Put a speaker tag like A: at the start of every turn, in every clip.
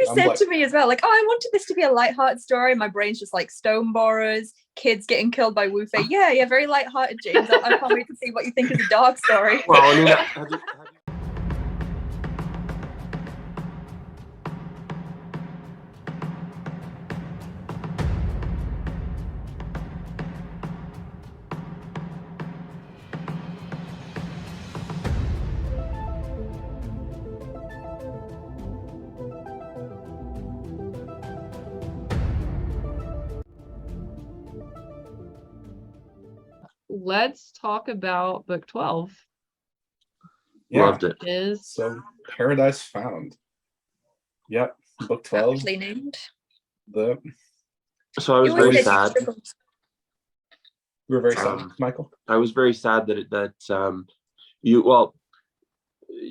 A: I'm
B: said
A: like,
B: to me as well, like, oh, I wanted this to be a light-hearted story. My brain's just like stone borers, kids getting killed by Wu Fei. Yeah, very light-hearted, James. I can't wait to see what you think is a dark story.
C: Well, I mean, have you
D: Let's talk about book 12.
C: loved it?
A: So Paradise Found. Yep, book 12.
B: Actually named.
C: So I was very sad.
A: You were very sad, Michael.
C: I was very sad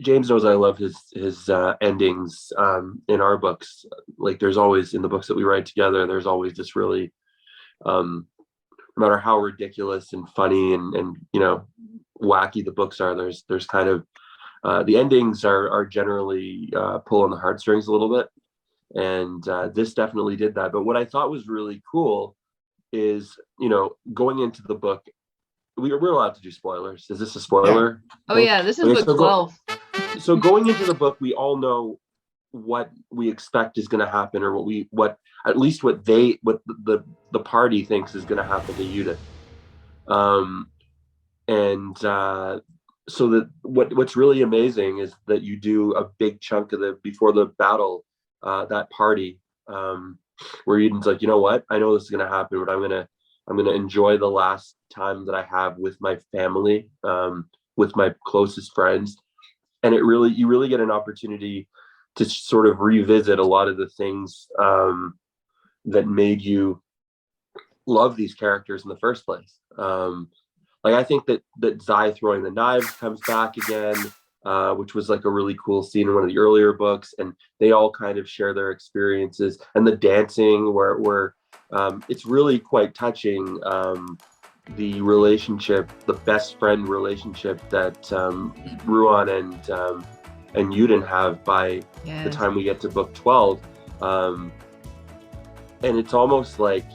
C: James knows I love his endings in our books. Like, there's always, in the books that we write together, there's always this really, no matter how ridiculous and funny and wacky the books are, there's kind of the endings are generally pulling the heartstrings a little bit, and this definitely did that. But what I thought was really cool is, going into the book, we're allowed to do spoilers. Is this a spoiler?
D: Yeah. Oh yeah, this is book 12.
C: So going into the book, we all know what we expect is going to happen, or what the party thinks is going to happen to Judith. So that what's really amazing is that you do a big chunk of before the battle, that party, where Eden's like, you know what, I know this is going to happen, but I'm gonna enjoy the last time that I have with my family, with my closest friends. And you really get an opportunity to sort of revisit a lot of the things that made you love these characters in the first place. Like, I think that Zai throwing the knives comes back again, which was like a really cool scene in one of the earlier books, and they all kind of share their experiences, and the dancing where it's really quite touching, the relationship, the best friend relationship that Ruan and Yuden have by the time we get to book 12. And it's almost like,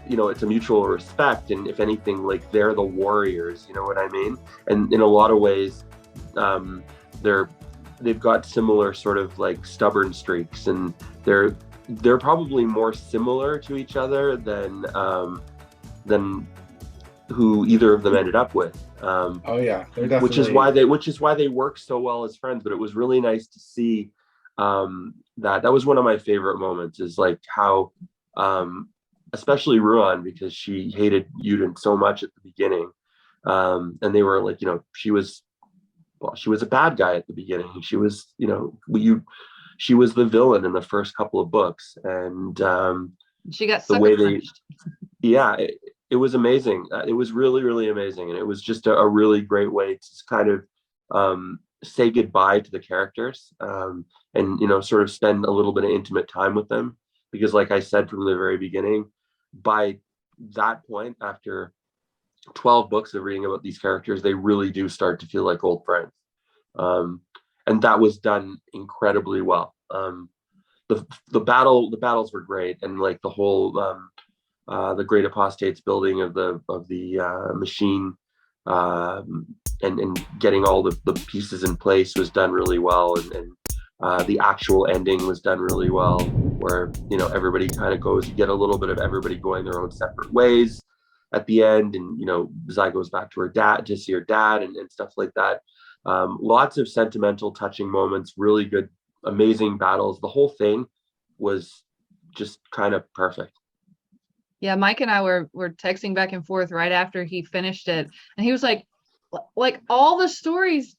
C: it's a mutual respect, and if anything, like, they're the warriors, you know what I mean? And in a lot of ways, they've got similar sort of like stubborn streaks, and they're probably more similar to each other than who either of them ended up with.
A: Oh yeah, they're definitely.
C: Which is why they work so well as friends. But it was really nice to see that was one of my favorite moments, is like how, especially Ruan, because she hated Yuden so much at the beginning, and they were like, she was a bad guy at the beginning. She was, she was the villain in the first couple of books, and
D: she got the way
C: it was amazing. It was really, really amazing, and it was just a really great way to kind of say goodbye to the characters, and sort of spend a little bit of intimate time with them, because, like I said from the very beginning, by that point, after 12 books of reading about these characters, they really do start to feel like old friends, and that was done incredibly well. The battles were great, and like the whole the Great Apostates building of the machine, and getting all the pieces in place was done really well, and the actual ending was done really well, where everybody kind of goes, you get a little bit of everybody going their own separate ways at the end, and Zai goes back to her dad to see her dad, and stuff like that. Lots of sentimental, touching moments, really good, amazing battles. The whole thing was just kind of perfect.
D: Yeah, Mike and I were texting back and forth right after he finished it, and he was like all the stories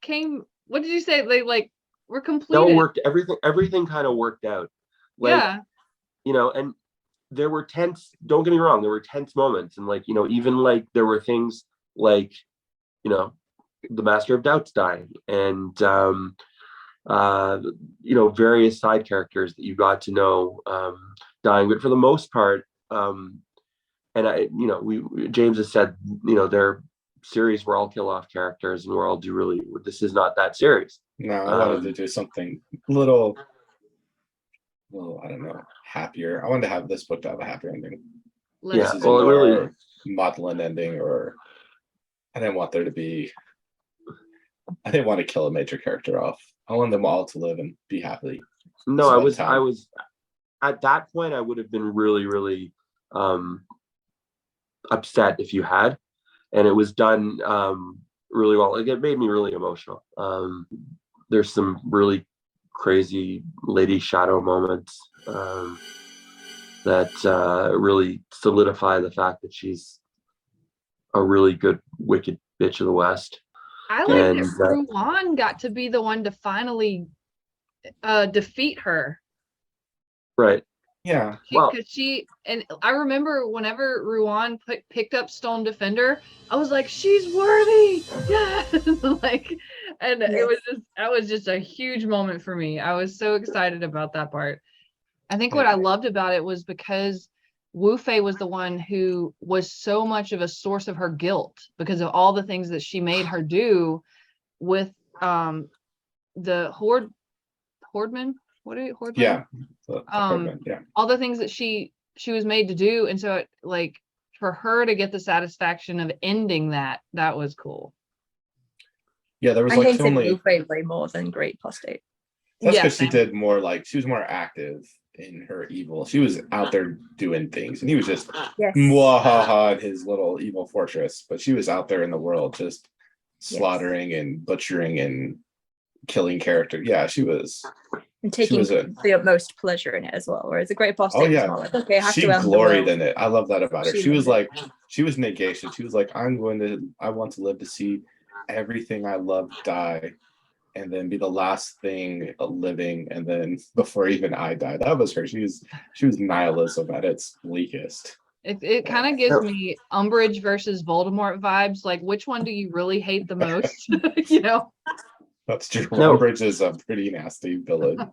D: came. What did you say? They were completed.
C: It all worked. Everything kind of worked out.
D: Yeah.
C: And there were tense. Don't get me wrong. There were tense moments, and even there were things like, the Master of Doubt's dying, and various side characters that you got to know dying, but for the most part, and James has said, they're series where I'll kill off characters and where I'll do really. This is not that series.
A: No, I wanted to do something little, I don't know, happier. I wanted to have this book to have a happier ending.
D: Let
C: Yeah,
D: us-
A: This is a
C: well, it
A: more
C: really-
A: maudlin ending, or I didn't want there to be. I didn't want to kill a major character off. I want them all to live and be happy.
C: No, I
A: Spend
C: was
A: time.
C: at that point. I would have been really, really upset if you had, and it was done really well. Like, it made me really emotional. There's some really crazy Lady Shadow moments that really solidify the fact that she's a really good wicked bitch of the West.
D: I like
C: And,
D: that Ruan got to be the one to finally defeat her.
C: Right.
A: Yeah,
C: Well-
D: Because and I remember whenever Ruan picked up Stone Defender, I was like, she's worthy. Yes. Like, and that was just a huge moment for me. I was so excited about that part. I think what I loved about it was because Wu Fei was the one who was so much of a source of her guilt because of all the things that she made her do with the Hordeman. What are you, Hordeman?
A: yeah. Yeah.
D: All the things that she was made to do, and so like for her to get the satisfaction of ending that was cool.
A: Yeah, there was
B: I
A: like
B: hated
A: so many.
B: Wu Fei way more than Great Apostate.
A: That's
D: Yeah,
A: because she
D: same.
A: did more, like, she was more active in her evil. She was out there doing things, and he was just
B: Yes.
A: mwahaha in his little evil fortress. But she was out there in the world, just slaughtering and butchering and killing characters. Yeah, she was.
B: And taking
A: was a-
B: the utmost pleasure in it as well. Whereas the Great Apostate
A: Oh, yeah.
B: was more like, okay, I have
A: She
B: to end the
A: gloried
B: world.
A: in it. I love that about her.
B: She
A: She was
B: loved
A: like, she was negation. She was like, I want to live to see everything I love die, and then be the last thing living, and then before even I die. That was her. She was nihilism at its bleakest.
D: It kind of gives me Umbridge versus Voldemort vibes. Like, which one do you really hate the most? You know?
A: That's true.
C: No.
A: Umbridge is a pretty nasty villain.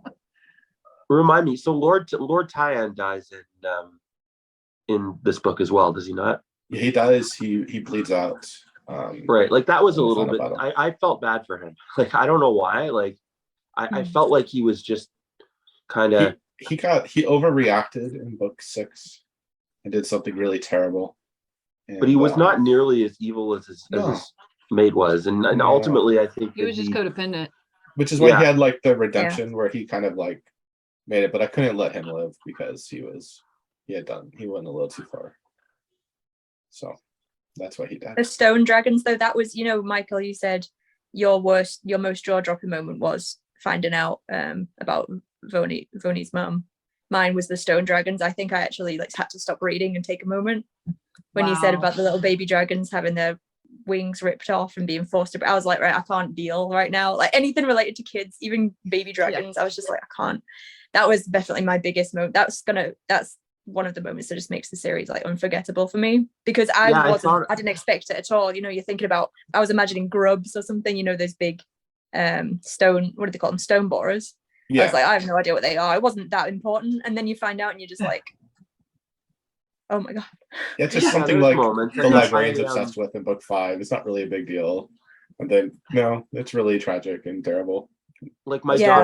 C: Remind me. So Lord Tyann dies in this book as well, does he not?
A: Yeah, he dies. He bleeds out.
C: Right. Like, that was a
A: in the
C: little
A: final
C: bit.
A: battle.
C: I felt bad for him. Like, I don't know why. Like, I felt like he was just kind of.
A: He overreacted in book 6 and did something really terrible.
C: But he was
A: And,
C: not nearly as evil as his maid was, and
A: No.
C: ultimately, I think
D: He was just codependent.
A: which is why
C: Yeah.
A: he had like the redemption where he kind of like made it, but I couldn't let him live because he went a little too far. So that's why he died.
B: The stone dragons, though, that was, Michael, you said your most jaw-dropping moment was finding out about Voni's mum. Mine was the stone dragons. I think I actually had to stop reading and take a moment when you said
D: Wow.
B: about the little baby dragons having their wings ripped off and being forced to. I was like, right, I can't deal right now. Like, anything related to kids, even baby dragons, I was just like, I can't. That was definitely my biggest moment. That's one of the moments that just makes the series unforgettable for me, because I didn't expect it at all. You're thinking about, I was imagining grubs or something, those big stone, what do they call them, stone borers. I was like, I have no idea what they are. It wasn't that important. And then you find out and you're just like, oh my god.
A: It's just something
C: there's
A: like
C: moments.
A: the librarian's obsessed with in book 5. It's not really a big deal. And then no, it's really tragic and terrible.
C: Like, my
B: Yeah.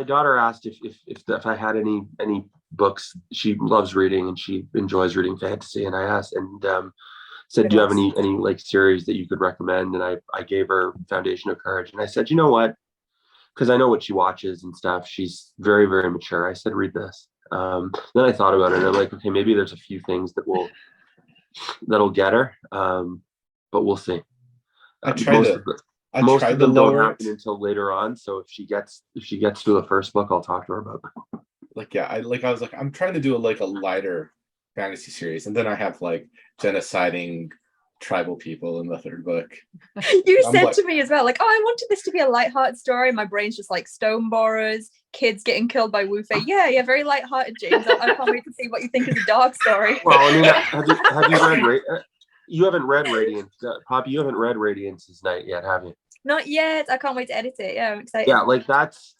C: daughter asked if I had any books. She loves reading and she enjoys reading fantasy, and I asked and said, do you have any like series that you could recommend? And I gave her Foundation of Courage, and I said, you know what, because I know what she watches and stuff, she's very, very mature. I said, read this. Then I thought about it, and I'm like, okay, maybe there's a few things that'll get her, but we'll see. Most of them don't happen until later on. So if she gets to the first book, I'll talk to her about it.
A: I was like, I'm trying to do a lighter fantasy series, and then I have genociding tribal people in the 3rd book.
B: You said to me as well, I wanted this to be a lighthearted story. My brain's just like stone borers, kids getting killed by Wu Fei. Yeah, very lighthearted, James. I can't wait to see what you think of the dark story.
C: Well, I mean, have you read? You haven't read Radiance, Poppy. You haven't read Radiance's Night yet, have you?
B: Not yet. I can't wait to edit it. Yeah, I'm excited.
C: Yeah, that's.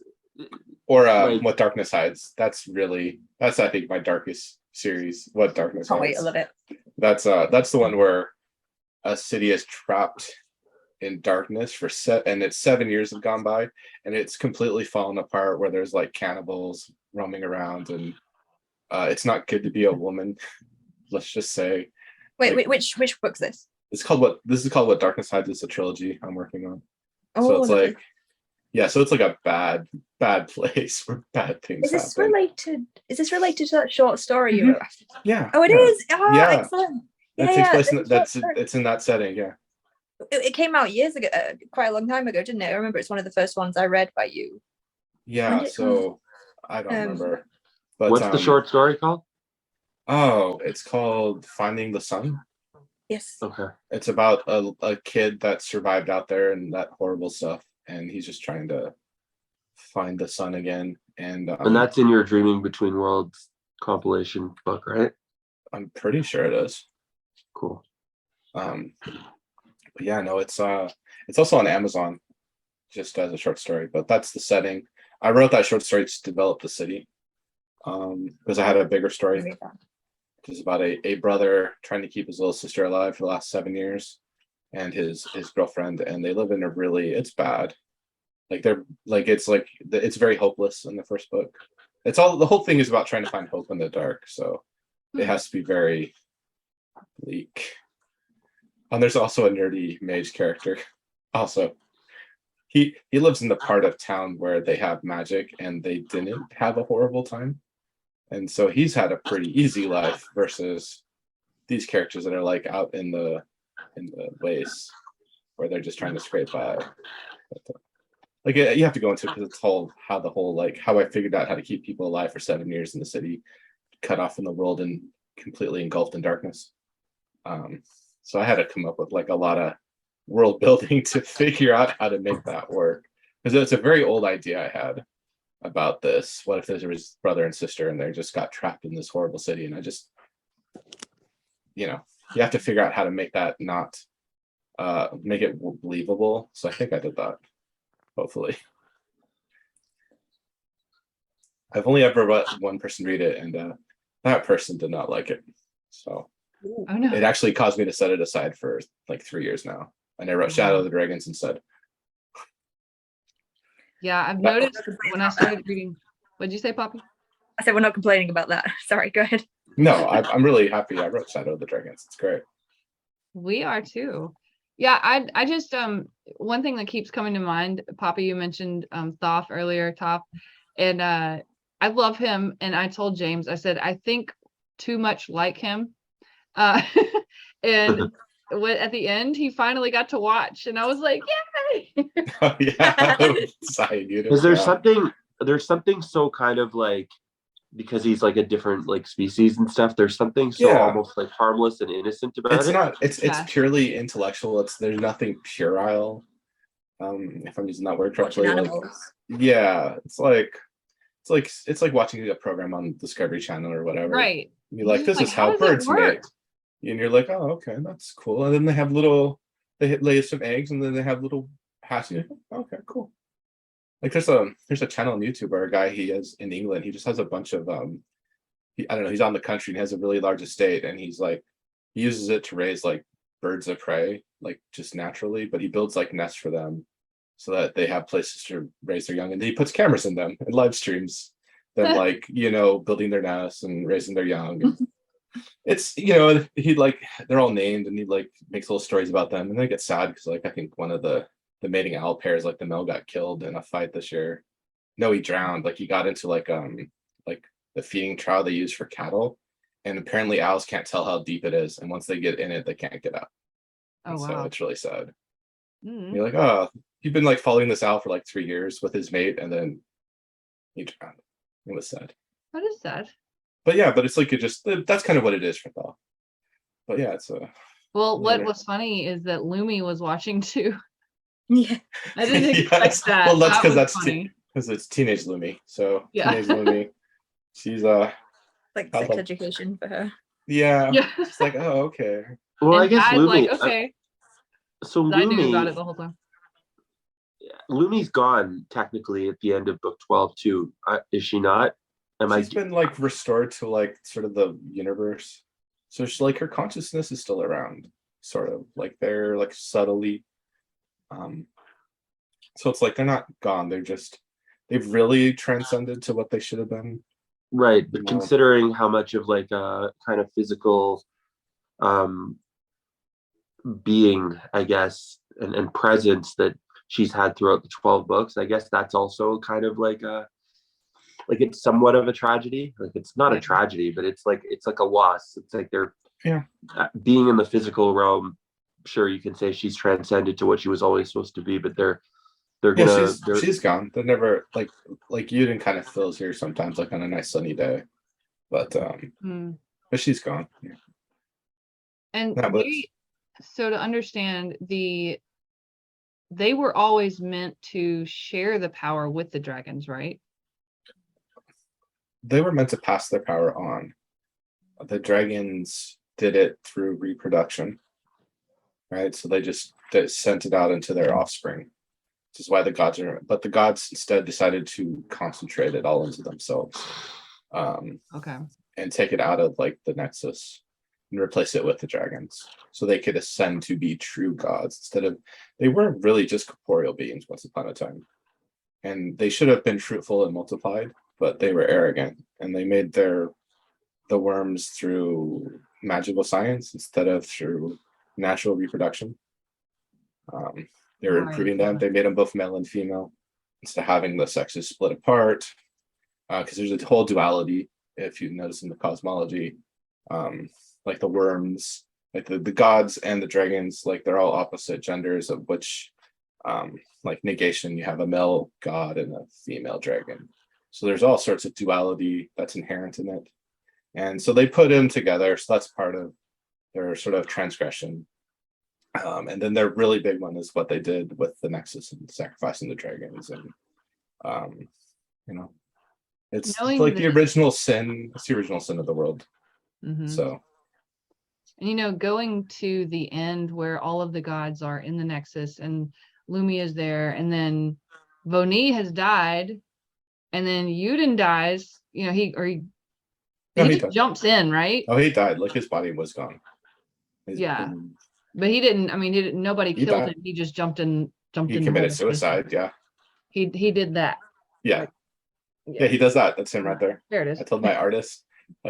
A: Or What Darkness Hides. That's I think my darkest series. What Darkness
B: Can't
A: Hides.
B: wait. I love it.
A: That's the one where a city is trapped in darkness and it's 7 years have gone by, and it's completely fallen apart, where there's like cannibals roaming around, and it's not good to be a woman. Let's just say.
B: Wait, which book's this?
A: This is called What Darkness Hides. It's a trilogy I'm working on.
B: Oh,
A: so it's
B: lovely.
A: like, yeah, so it's like a bad place where bad things happen.
B: Is this related to that short story you wrote?
A: Yeah.
B: Oh, it is. Oh,
A: yeah.
B: Excellent.
A: That takes place it's in that setting. Yeah.
B: It came out years ago, quite a long time ago, didn't it? I remember it's one of the first ones I read by you.
A: Yeah. So I don't remember. But
C: what's the short story called?
A: Oh, it's called Finding the Sun.
B: Yes.
C: Okay.
A: It's about a kid that survived out there and that horrible stuff, and he's just trying to find the sun again. And
C: that's in your Dreaming Between Worlds compilation book, right?
A: I'm pretty sure it is.
C: Cool.
A: But yeah, no, it's also on Amazon, just as a short story. But that's the setting. I wrote that short story to develop the city, because I had a bigger story. It's about a brother trying to keep his little sister alive for the last 7 years, and his girlfriend, and they live in it's bad. It's very hopeless in the first book. The whole thing is about trying to find hope in the dark, so it has to be very bleak. And there's also a nerdy mage character. Also, he lives in the part of town where they have magic and they didn't have a horrible time. And so he's had a pretty easy life versus these characters that are like out in the waste, where they're just trying to scrape by. Like, you have to go into it because it's how I figured out how to keep people alive for 7 years in the city, cut off from the world and completely engulfed in darkness. So I had to come up with like a lot of world building to figure out how to make that work, because it's a very old idea I had about this. What if there was brother and sister and they just got trapped in this horrible city, and I just, you have to figure out how to make that not make it believable. So I think I did that, hopefully. I've only ever let one person read it, and that person did not like it, so it actually caused me to set it aside for like 3 years now, and I wrote Shadow of the Dragons instead.
D: Yeah, I've noticed when I started reading. What did you say, Poppy?
B: I said we're not complaining about that. Sorry, go ahead.
A: No, I'm really happy I wrote Shadow of the Dragons. It's great.
D: We are too. Yeah, I just one thing that keeps coming to mind, Poppy, you mentioned Thoth earlier, Toph, and I love him. And I told James, I said, I think too much like him. And at the end, he finally got to watch, and I was like, yay!
A: Oh, yeah.
C: Because there's something so kind of like, because he's like a different like species and stuff, there's something so almost like harmless and innocent about it.
A: It's purely intellectual. There's nothing puerile, if I'm using that word correctly. It's like watching a program on Discovery Channel or whatever.
D: Right.
A: You're like, this is how birds mate. And you're like, oh, okay, that's cool. And then they lay some eggs, and then they have little hatches. Okay, cool. Like there's a channel on YouTube where a guy, he is in England, he just has a bunch of I don't know, he's on the country and he has a really large estate, and he uses it to raise like birds of prey, like just naturally, but he builds like nests for them so that they have places to raise their young, and he puts cameras in them and live streams them building their nests and raising their young. It's they're all named, and he like makes little stories about them, and then I get sad because like I think one of the mating owl pairs, like the male, got killed in a fight this year. No, he drowned. Like he got into like the feeding trough they use for cattle, and apparently owls can't tell how deep it is, and once they get in it, they can't get out.
D: Oh, wow.
A: So it's really sad.
D: Mm-hmm.
A: You're like, oh, you've been like following this owl for like 3 years with his mate, and then he drowned. It was sad.
D: That is sad.
A: But yeah, but it's like that's kind of what it is for Thoth. But yeah, it's
D: well, what was funny is that Lumi was watching too.
B: Yeah,
D: I didn't expect that.
A: Well, that's because it's teenage Lumi. So teenage Lumi, she's
B: like sex education for her.
A: Yeah. It's like, oh, okay.
C: Well, I guess Lumi.
D: Like, okay.
C: So Lumi,
D: I knew about it the whole time.
C: Lumi's gone technically at the end of book 12 too. Is she not?
A: She's been like restored to like sort of the universe. So she's like, her consciousness is still around. sort of like they're like subtly. So it's like they're not gone. They've really transcended to what they should have been.
C: Right, but considering how much of like a kind of physical being, I guess, and presence that she's had throughout the 12 books, I guess that's also kind of like it's somewhat of a tragedy. Like it's not a tragedy, but it's like a loss. It's like they're being in the physical realm. Sure, you can say she's transcended to what she was always supposed to be, but they're
A: she's gone. They're never like you didn't kind of feels here sometimes, like on a nice sunny day, but she's gone. Yeah.
D: And so to understand, they were always meant to share the power with the dragons, right?
A: They were meant to pass their power on. The dragons did it through reproduction, right? So they sent it out into their offspring, which is why the gods are. But the gods instead decided to concentrate it all into themselves, and take it out of like the Nexus and replace it with the dragons, so they could ascend to be true gods instead of. They weren't really just corporeal beings once upon a time, and they should have been fruitful and multiplied, but they were arrogant and they made the worms through magical science instead of through natural reproduction. They were improving them. They made them both male and female instead of having the sexes split apart, because there's a whole duality if you notice in the cosmology. Like the worms, like the gods and the dragons, like they're all opposite genders, of which like negation, you have a male god and a female dragon. So there's all sorts of duality that's inherent in it. And so they put them together. So that's part of their sort of transgression. And then their really big one is what they did with the Nexus and sacrificing the dragons. And, it's like the original sin. It's the original sin of the world. So.
D: And, going to the end where all of the gods are in the Nexus and Lumia is there, and then Voni has died, and then Yuden dies. He just jumps in, right?
A: Oh, he died. Like his body was gone.
D: But he didn't. I mean, nobody killed him. He just jumped in.
A: He committed suicide. Yeah.
D: He did that.
A: Yeah. Yeah, he does that. That's him right there.
D: There it is.
A: I told my artist,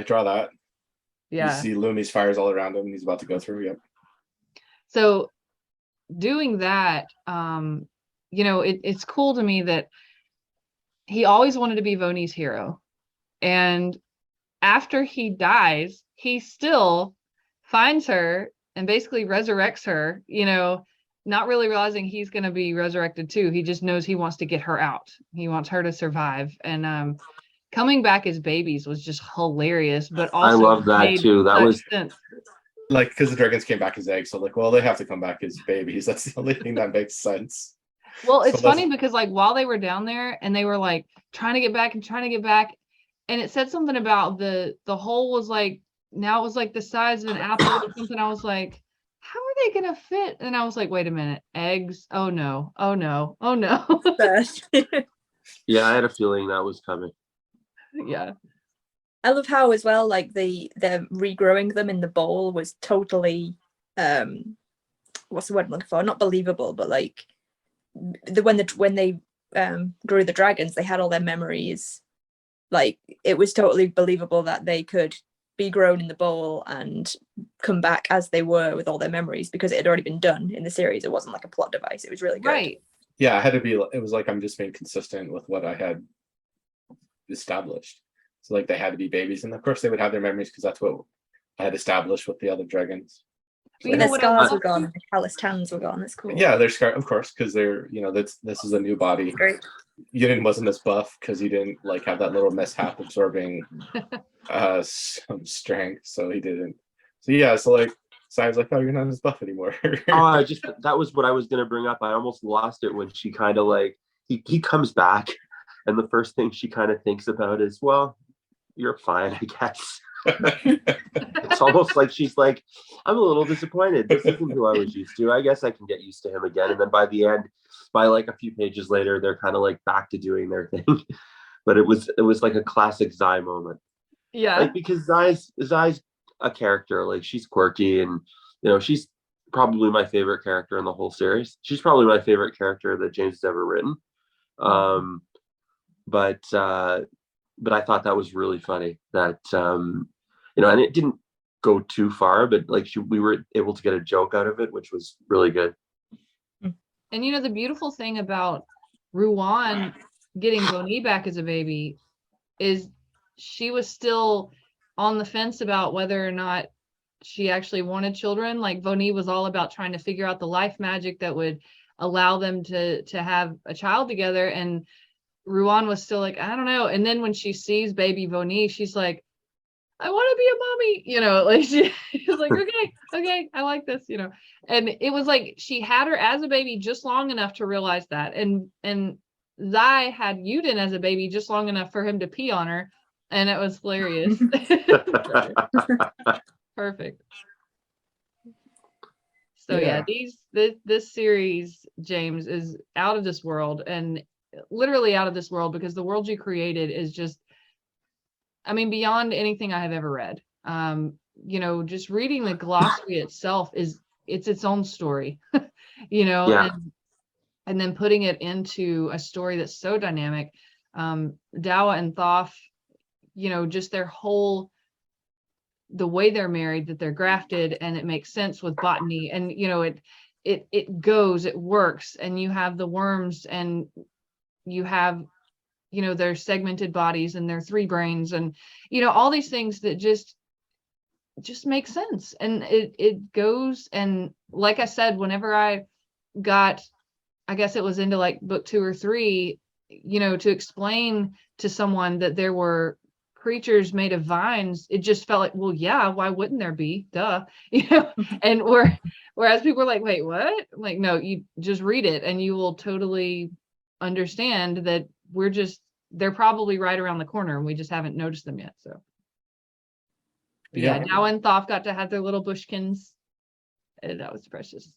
A: draw that.
D: Yeah.
A: You see Lumi's fires all around him. He's about to go through. Yep.
D: So doing that, it's cool to me that he always wanted to be Voni's hero. And after he dies, he still finds her and basically resurrects her, not really realizing he's going to be resurrected too. He just knows he wants to get her out. He wants her to survive. And coming back as babies was just hilarious, but also
C: I love that too. That was
D: sense.
A: Like, because the dragons came back as eggs, so they have to come back as babies. That's the only thing that makes sense.
D: Well, it's funny because while they were down there and they were trying to get back, and it said something about the hole was now it was the size of an apple or something. I was like, how are they gonna fit? And I was like, wait a minute, eggs? Oh no.
C: Yeah, I had a feeling that was coming.
D: Yeah.
B: I love how as well, the regrowing them in the bowl was totally what's the word I'm looking for? Not believable, but when they grew the dragons, they had all their memories. It was totally believable that they could be grown in the bowl and come back as they were with all their memories, because it had already been done in the series. It wasn't like a plot device. It was really good.
D: Right.
A: Yeah, it was I'm just being consistent with what I had established. So they had to be babies, and of course they would have their memories because that's what I had established with the other dragons.
B: So their scars were gone, and the calloused hands were gone. That's cool.
A: Yeah, they're scarred, of course, because they're this is a new body.
B: Great.
A: Yuden wasn't as buff because he didn't have that little mishap absorbing some strength, so he didn't. So yeah, so I was like, oh, you're not as buff anymore.
C: That was what I was gonna bring up. I almost lost it when she kind of he comes back, and the first thing she kind of thinks about is, well, you're fine, I guess. It's almost like she's like, I'm a little disappointed. This isn't who I was used to. I guess I can get used to him again. And then by the end, by a few pages later, they're kind of back to doing their thing. But it was like a classic Zai moment.
D: Yeah.
C: Because Zai's a character. She's quirky and she's probably my favorite character in the whole series. She's probably my favorite character that James has ever written. But I thought that was really funny that and it didn't go too far, but like we were able to get a joke out of it, which was really good.
D: And the beautiful thing about Ruan getting Boni back as a baby is she was still on the fence about whether or not she actually wanted children. Like Boni was all about trying to figure out the life magic that would allow them to have a child together, and Ruan was still like, I don't know. And then when she sees baby Boni, she's like, I want to be a mommy, like she's like, okay, I like this, and it was like she had her as a baby just long enough to realize that, and Zai had Yuden as a baby just long enough for him to pee on her, and it was hilarious. Perfect. So yeah, this series, James, is out of this world, and literally out of this world, because the world you created is just, beyond anything I have ever read. Just reading the glossary itself it's its own story,
C: Yeah.
D: and then putting it into a story that's so dynamic. Dawa and Thoth, just their whole, the way they're married, that they're grafted, and it makes sense with botany, and it works, and you have the worms, and you have their segmented bodies and their 3 brains, and all these things that just make sense, and it goes. And like I said, whenever I got, I guess it was into like book 2 or 3, to explain to someone that there were creatures made of vines, it just felt like, well, yeah, why wouldn't there be? Duh. And whereas people were like, wait, what? I'm like, no, you just read it and you will totally understand that they're probably right around the corner and we just haven't noticed them yet. So Dawa and Thoth got to have their little bushkins, and that was precious.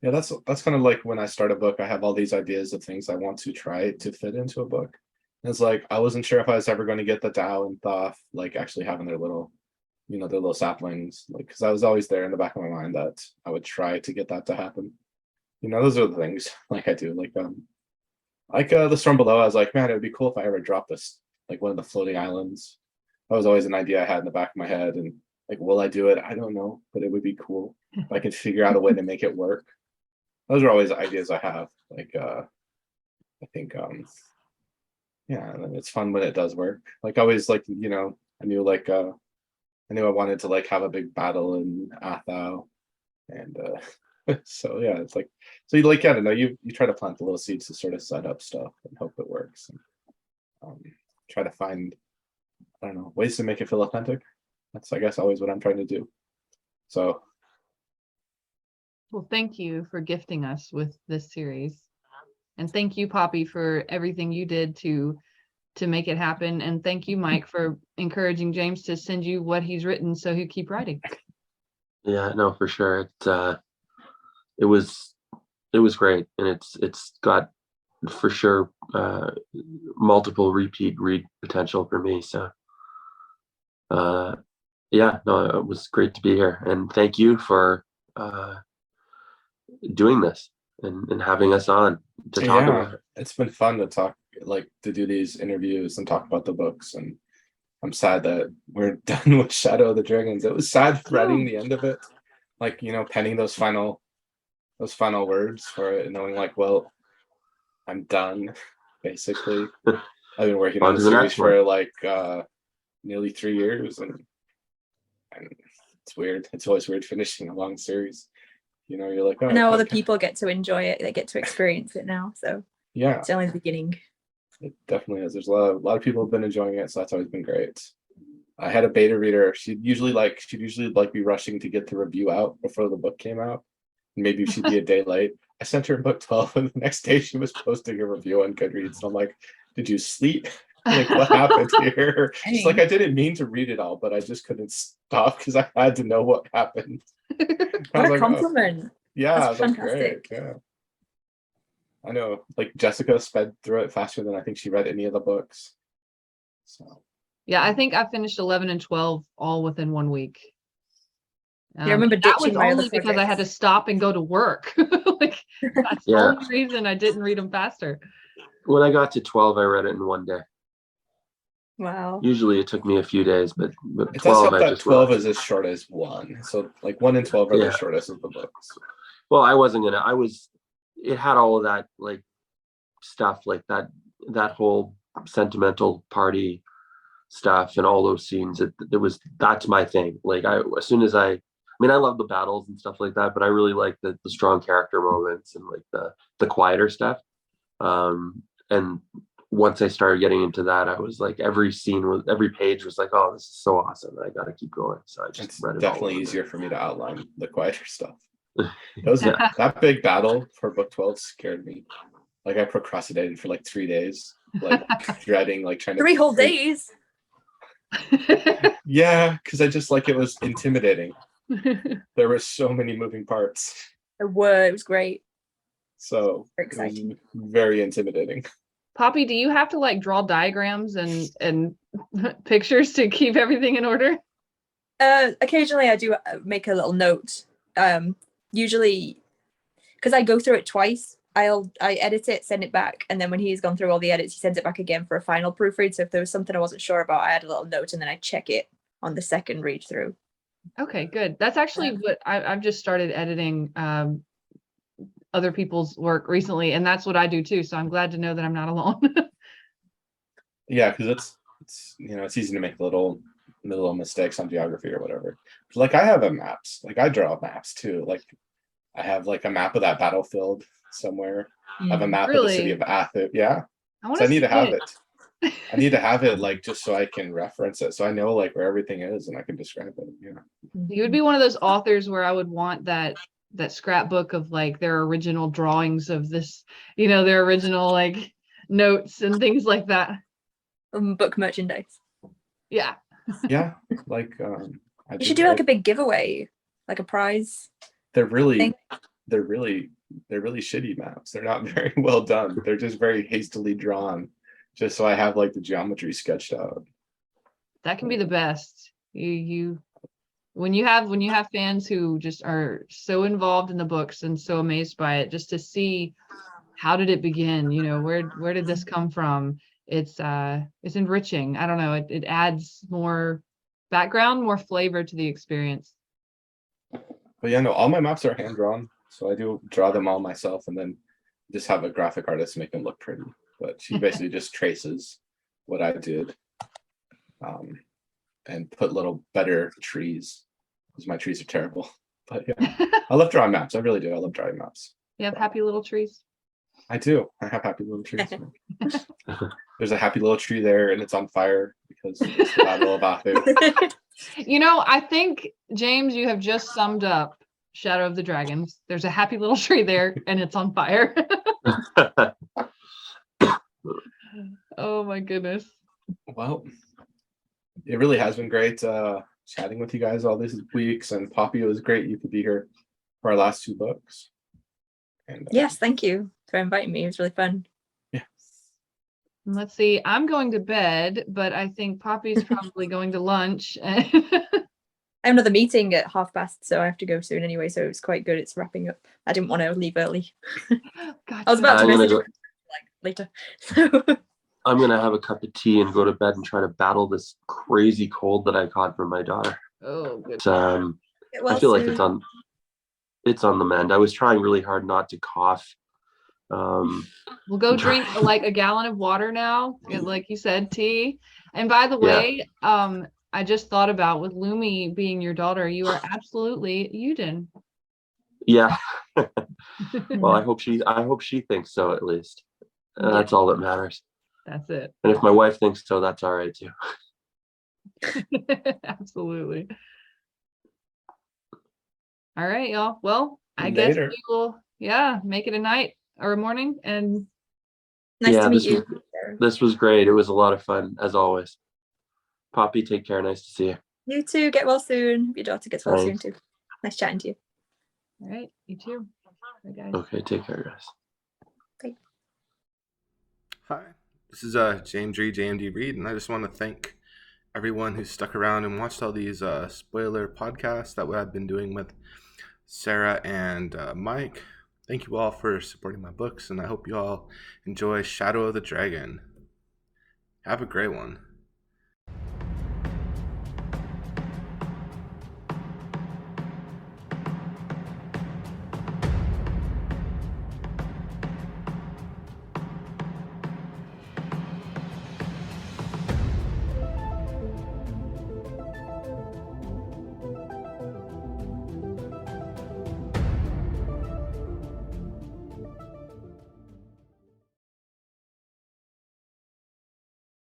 A: Yeah, that's kind of like when I start a book, I have all these ideas of things I want to try to fit into a book. And it's like I wasn't sure if I was ever going to get the Dawa and Thoth like actually having their little, their little saplings, like, because I was always there in the back of my mind that I would try to get that to happen. Those are the things like I do, like the Storm Below. I was like, man, it would be cool if I ever dropped this, like one of the floating islands. That was always an idea I had in the back of my head, and like, will I do it? I don't know, but it would be cool if I could figure out a way to make it work. Those are always ideas I have. Like, I think, and it's fun when it does work. Like, always, like, I knew, like, I knew I wanted to like have a big battle in Athau, and so yeah, it's like, so you like, I don't know, you try to plant the little seeds to sort of set up stuff and hope it works, and try to find, I don't know, ways to make it feel authentic. That's, I guess, always what I'm trying to do. So,
D: well, thank you for gifting us with this series, and thank you, Poppy, for everything you did to make it happen, and thank you, Mike, for encouraging James to send you what he's written so he'll keep writing.
C: Yeah, no, for sure. It was great, and it's got for sure multiple repeat read potential for me. So yeah, no, it was great to be here, and thank you for doing this and having us on to talk about it.
A: It's been fun to talk, like, to do these interviews and talk about the books, and I'm sad that we're done with Shadow of the Dragons. It was sad writing the end of it, like, penning those final words for it, and knowing like, well, I'm done, basically. I've been working on the series for like nearly 3 years, and it's weird. It's always weird finishing a long series. You're like, oh,
B: now other people get to enjoy it, they get to experience it now, so
A: yeah,
B: it's only the beginning.
A: It definitely is. There's a lot of people have been enjoying it, so that's always been great. I had a beta reader. She'd usually be rushing to get the review out before the book came out. Maybe she'd be a day late. I sent her book 12, and the next day she was posting a review on Goodreads. And I'm like, did you sleep? Like, what happened here? She's like, I didn't mean to read it all, but I just couldn't stop because I had to know what happened.
B: What a compliment.
A: Oh. Yeah,
B: that's
A: fantastic. Great. Yeah. I know, like, Jessica sped through it faster than I think she read any of the books. So
D: yeah, I think I finished 11 and 12 all within 1 week.
B: Yeah, I remember
D: That was
B: ditching my other
D: only because I had to
B: projects.
D: stop and go to work. Like that's the
C: Yeah.
D: only reason I didn't read them faster.
C: When I got to 12, I read it in one day.
B: Wow.
C: Usually it took me a few days, but
A: It does
C: 12
A: help
C: I
A: that
C: just
A: 12
C: wrote.
A: is as short as 1. So like 1 and 12 are
C: Yeah.
A: the shortest of the books.
C: Well, it had all of that like stuff, like that whole sentimental party stuff and all those scenes. That's my thing. Like as soon as I mean, I love the battles and stuff like that, but I really like the strong character moments and like the quieter stuff. And once I started getting into that, I was like, every page was like, oh, this is so awesome. I got to keep going. So I just
A: It's
C: read it.
A: definitely
C: all
A: easier for me to outline the quieter stuff. That big battle for book 12 scared me. Like I procrastinated for like 3 days, like dreading, like trying to
B: 3 whole days.
A: Yeah, because I just like it was intimidating. There were so many moving parts.
B: It was great.
A: So
B: Very
A: it was
B: exciting.
A: very intimidating.
D: Poppy, do you have to like draw diagrams and pictures to keep everything in order?
B: Occasionally I do make a little note. Usually, because I go through it twice, I edit it, send it back, and then when he's gone through all the edits, he sends it back again for a final proofread. So if there was something I wasn't sure about, I add a little note and then I check it on the second read through.
D: Okay, good. That's actually what I've just started editing other people's work recently, and that's what I do too. So I'm glad to know that I'm not alone.
A: Yeah, because it's easy to make little mistakes on geography or whatever. Like I have maps. Like I draw maps too. Like I have like a map of that battlefield somewhere. I have a map of the city of Athens. Yeah. So I need to have it. I need to have it like just so I can reference it. So I know like where everything is and I can describe it. Yeah.
D: You would be one of those authors where I would want that scrapbook of like their original drawings of this, their original like notes and things like that.
B: Book merchandise.
D: Yeah.
A: Yeah. Like
B: you should do like a big giveaway, like a prize.
A: They're really shitty maps. They're not very well done. They're just very hastily drawn, just so I have like the geometry sketched out.
D: That can be the best. When you have fans who just are so involved in the books and so amazed by it, just to see how did it begin, where did this come from? It's enriching. I don't know, it adds more background, more flavor to the experience.
A: But yeah, no, all my maps are hand drawn, so I do draw them all myself and then just have a graphic artist make them look pretty. But she basically just traces what I did, and put little better trees because my trees are terrible. But yeah, I love drawing maps. I really do. I love drawing maps.
D: You have happy little trees?
A: I do. I have happy little trees. There's a happy little tree there, and it's on fire because it's the Battle of Athens.
D: I think, James, you have just summed up Shadow of the Dragons. There's a happy little tree there, and it's on fire. Oh my goodness.
A: Well, it really has been great chatting with you guys all these weeks, and Poppy, it was great you could be here for our last 2 books. And
B: yes, thank you for inviting me. It was really fun.
A: Yeah.
D: Let's see. I'm going to bed, but I think Poppy's probably going to lunch.
B: I have another meeting at past, so I have to go soon anyway. So it was quite good. It's wrapping up. I didn't want to leave early.
D: Gotcha.
B: I was about to message like later.
C: I'm gonna have a cup of tea and go to bed and try to battle this crazy cold that I caught from my daughter.
D: Oh, good.
C: I feel like it's on the mend. I was trying really hard not to cough.
D: We'll go drink like a gallon of water now, and like you said, tea. And by the way, I just thought about, with Lumi being your daughter, you are absolutely Uden.
C: Yeah. Well, I hope she thinks so, at least. That's all that matters.
D: That's it.
C: And if my wife thinks so, that's all right too.
D: Absolutely. All right, y'all. Well, I
A: Later.
D: guess we will, make it a night or a morning. And
B: nice to meet you.
C: This was great. It was a lot of fun, as always. Poppy, take care. Nice to see you.
B: You too. Get well soon. Your daughter gets well soon too. Nice chatting to you.
D: All right, you too. Bye, guys.
C: Okay, take care, guys.
B: Bye.
E: Hi, this is JMD Reid, and I just want to thank everyone who stuck around and watched all these spoiler podcasts that I've been doing with Sarah and Mike. Thank you all for supporting my books, and I hope you all enjoy Shadow of the Dragon. Have a great one.